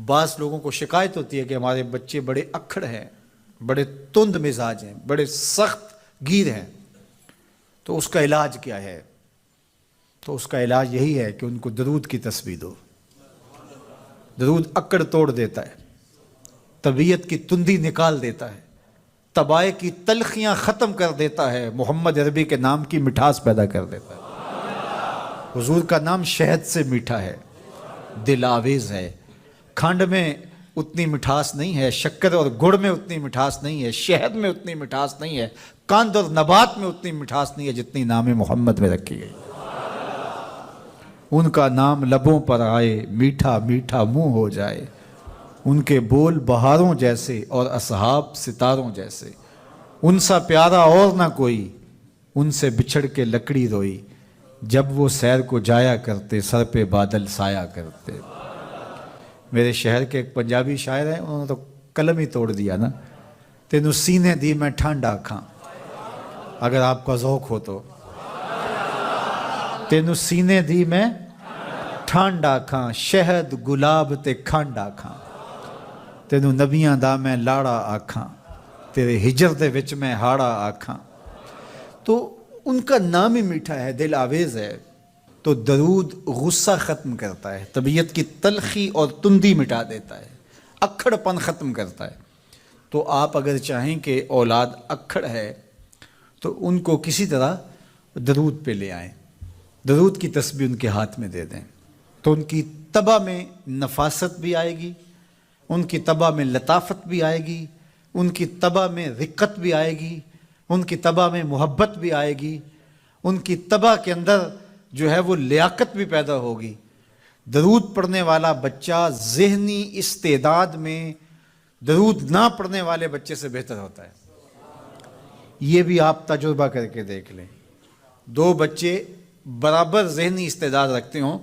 بعض لوگوں کو شکایت ہوتی ہے کہ ہمارے بچے بڑے اکھڑ ہیں، بڑے تند مزاج ہیں، بڑے سخت گیر ہیں، تو اس کا علاج کیا ہے؟ تو اس کا علاج یہی ہے کہ ان کو درود کی تسبیح دو۔ درود اکڑ توڑ دیتا ہے، طبیعت کی تندی نکال دیتا ہے، طبائع کی تلخیاں ختم کر دیتا ہے، محمد عربی کے نام کی مٹھاس پیدا کر دیتا ہے۔ حضور کا نام شہد سے میٹھا ہے، دل آویز ہے، کھنڈ میں اتنی مٹھاس نہیں ہے، شکر اور گڑ میں اتنی مٹھاس نہیں ہے، شہد میں اتنی مٹھاس نہیں ہے، قند اور نبات میں اتنی مٹھاس نہیں ہے جتنی نام محمد میں رکھی گئی۔ ان کا نام لبوں پر آئے، میٹھا میٹھا منہ ہو جائے، ان کے بول بہاروں جیسے اور اصحاب ستاروں جیسے، ان سا پیارا اور نہ کوئی، ان سے بچھڑ کے لکڑی روئی، جب وہ سیر کو جایا کرتے سر پہ بادل سایا کرتے۔ میرے شہر کے ایک پنجابی شاعر ہیں، انہوں نے تو قلم ہی توڑ دیا نا، تینوں سینے دی میں ٹھنڈ آکھاں، اگر آپ کا ذوق ہو تو، تینوں سینے دی میں ٹھنڈ آکھاں، شہد گلاب تے کھنڈ آکھاں، تینوں نبیاں دا میں لاڑا آکھاں، تیرے ہجر دے وچ میں ہاڑا آکھاں۔ تو ان کا نام ہی میٹھا ہے، دل آویز ہے۔ تو درود غصہ ختم کرتا ہے، طبیعت کی تلخی اور تندی مٹا دیتا ہے، اکھڑ پن ختم کرتا ہے۔ تو آپ اگر چاہیں کہ اولاد اکھڑ ہے تو ان کو کسی طرح درود پہ لے آئیں، درود کی تسبیح ان کے ہاتھ میں دے دیں، تو ان کی طبع میں نفاست بھی آئے گی، ان کی طبع میں لطافت بھی آئے گی، ان کی طبع میں رقت بھی آئے گی، ان کی طبع میں محبت بھی آئے گی، ان کی طبع کے اندر جو ہے وہ لیاقت بھی پیدا ہوگی۔ درود پڑھنے والا بچہ ذہنی استعداد میں درود نہ پڑھنے والے بچے سے بہتر ہوتا ہے۔ یہ بھی آپ تجربہ کر کے دیکھ لیں، دو بچے برابر ذہنی استعداد رکھتے ہوں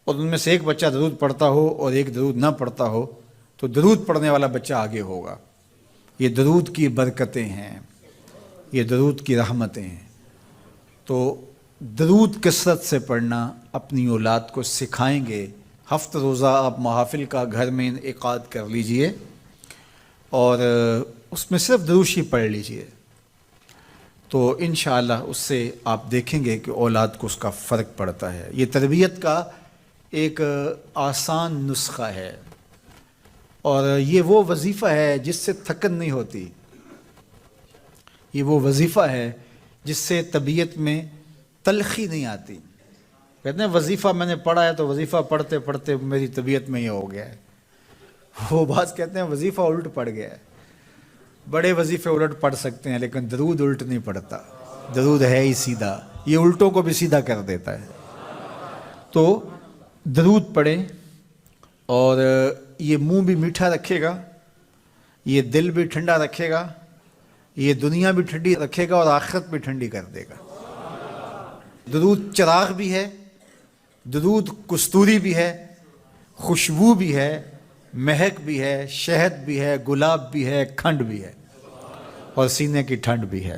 اور ان میں سے ایک بچہ درود پڑھتا ہو اور ایک درود نہ پڑھتا ہو، تو درود پڑھنے والا بچہ آگے ہوگا۔ یہ درود کی برکتیں ہیں، یہ درود کی رحمتیں ہیں۔ تو درود کثرت سے پڑھنا اپنی اولاد کو سکھائیں گے۔ ہفتہ روزہ آپ محافل کا گھر میں انعقاد کر لیجئے اور اس میں صرف دروشی پڑھ لیجئے، تو انشاءاللہ اس سے آپ دیکھیں گے کہ اولاد کو اس کا فرق پڑتا ہے۔ یہ تربیت کا ایک آسان نسخہ ہے اور یہ وہ وظیفہ ہے جس سے تھکن نہیں ہوتی، یہ وہ وظیفہ ہے جس سے طبیعت میں تلخی نہیں آتی۔ کہتے ہیں وظیفہ میں نے پڑھا ہے تو وظیفہ پڑھتے پڑھتے میری طبیعت میں یہ ہو گیا ہے، وہ بعض کہتے ہیں وظیفہ الٹ پڑ گیا ہے۔ بڑے وظیفے الٹ پڑھ سکتے ہیں لیکن درود الٹ نہیں پڑھتا، درود ہے ہی سیدھا، یہ الٹوں کو بھی سیدھا کر دیتا ہے۔ تو درود پڑھیں اور یہ منہ بھی میٹھا رکھے گا، یہ دل بھی ٹھنڈا رکھے گا، یہ دنیا بھی ٹھنڈی رکھے گا اور آخرت بھی ٹھنڈی کر دے گا۔ درود چراغ بھی ہے، درود کستوری بھی ہے، خوشبو بھی ہے، مہک بھی ہے، شہد بھی ہے، گلاب بھی ہے، کھنڈ بھی ہے اور سینے کی ٹھنڈ بھی ہے۔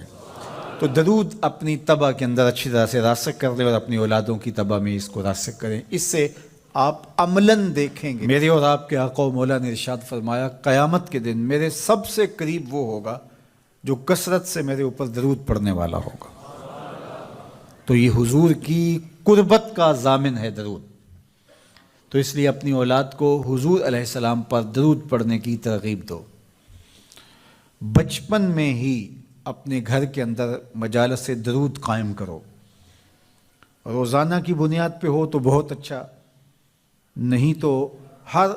تو درود اپنی طبع کے اندر اچھی طرح سے راسخ کر لیں اور اپنی اولادوں کی طبع میں اس کو راسخ کریں۔ اس سے آپ عملاً دیکھیں گے، میرے اور آپ کے آقا و مولا نے ارشاد فرمایا قیامت کے دن میرے سب سے قریب وہ ہوگا جو کثرت سے میرے اوپر درود پڑھنے والا ہوگا۔ تو یہ حضور کی قربت کا ضامن ہے درود۔ تو اس لیے اپنی اولاد کو حضور علیہ السلام پر درود پڑھنے کی ترغیب دو۔ بچپن میں ہی اپنے گھر کے اندر مجالس درود قائم کرو، روزانہ کی بنیاد پہ ہو تو بہت اچھا، نہیں تو ہر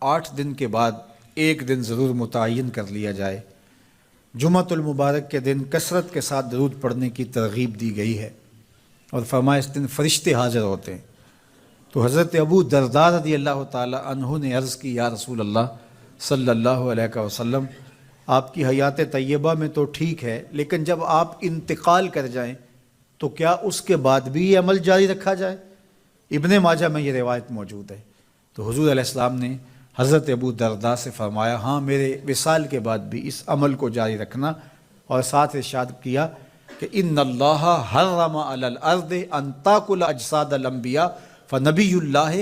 8 دن کے بعد ایک دن ضرور متعین کر لیا جائے۔ جمعۃ المبارک کے دن کثرت کے ساتھ درود پڑھنے کی ترغیب دی گئی ہے اور فرمایا اس دن فرشتے حاضر ہوتے ہیں۔ تو حضرت ابو درداء رضی اللہ تعالی عنہ نے عرض کی یا رسول اللہ صلی اللہ علیہ وسلم، آپ کی حیات طیبہ میں تو ٹھیک ہے لیکن جب آپ انتقال کر جائیں تو کیا اس کے بعد بھی یہ عمل جاری رکھا جائے؟ ابن ماجہ میں یہ روایت موجود ہے۔ تو حضور علیہ السلام نے حضرت ابو درداء سے فرمایا ہاں میرے وصال کے بعد بھی اس عمل کو جاری رکھنا، اور ساتھ ارشاد کیا کہ ان اللہ حرم علی الارض ان تاکل اجساد الانبیاء فنبی اللہ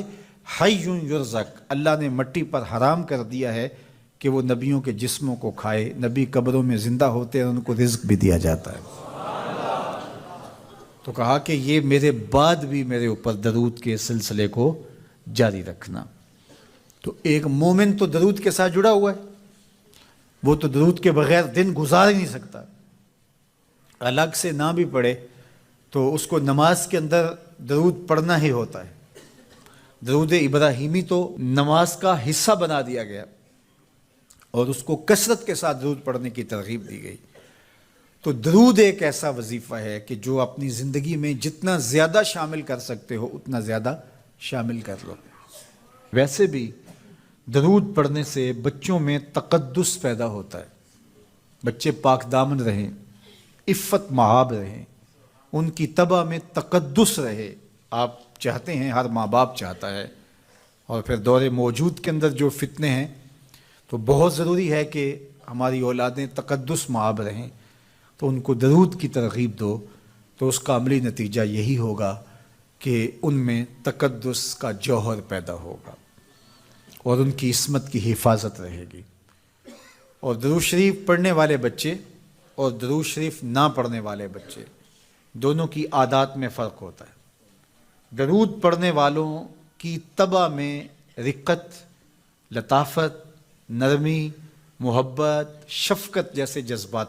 حی یرزق، اللہ نے مٹی پر حرام کر دیا ہے کہ وہ نبیوں کے جسموں کو کھائے، نبی قبروں میں زندہ ہوتے ہیں، ان کو رزق بھی دیا جاتا ہے۔ تو کہا کہ یہ میرے بعد بھی میرے اوپر درود کے سلسلے کو جاری رکھنا۔ تو ایک مومن تو درود کے ساتھ جڑا ہوا ہے، وہ تو درود کے بغیر دن گزار ہی نہیں سکتا، الگ سے نہ بھی پڑھے تو اس کو نماز کے اندر درود پڑھنا ہی ہوتا ہے۔ درود ابراہیمی تو نماز کا حصہ بنا دیا گیا اور اس کو کثرت کے ساتھ درود پڑھنے کی ترغیب دی گئی۔ تو درود ایک ایسا وظیفہ ہے کہ جو اپنی زندگی میں جتنا زیادہ شامل کر سکتے ہو اتنا زیادہ شامل کر لو۔ ویسے بھی درود پڑھنے سے بچوں میں تقدس پیدا ہوتا ہے، بچے پاک دامن رہیں، عفت مآب رہیں، ان کی طبع میں تقدس رہے۔ آپ چاہتے ہیں، ہر ماں باپ چاہتا ہے، اور پھر دور موجود کے اندر جو فتنے ہیں تو بہت ضروری ہے کہ ہماری اولادیں تقدس مآب رہیں، تو ان کو درود کی ترغیب دو، تو اس کا عملی نتیجہ یہی ہوگا کہ ان میں تقدس کا جوہر پیدا ہوگا اور ان کی عصمت کی حفاظت رہے گی۔ اور درود شریف پڑھنے والے بچے اور درود شریف نہ پڑھنے والے بچے دونوں کی عادات میں فرق ہوتا ہے۔ درود پڑھنے والوں کی طبع میں رقت، لطافت، نرمی، محبت، شفقت جیسے جذبات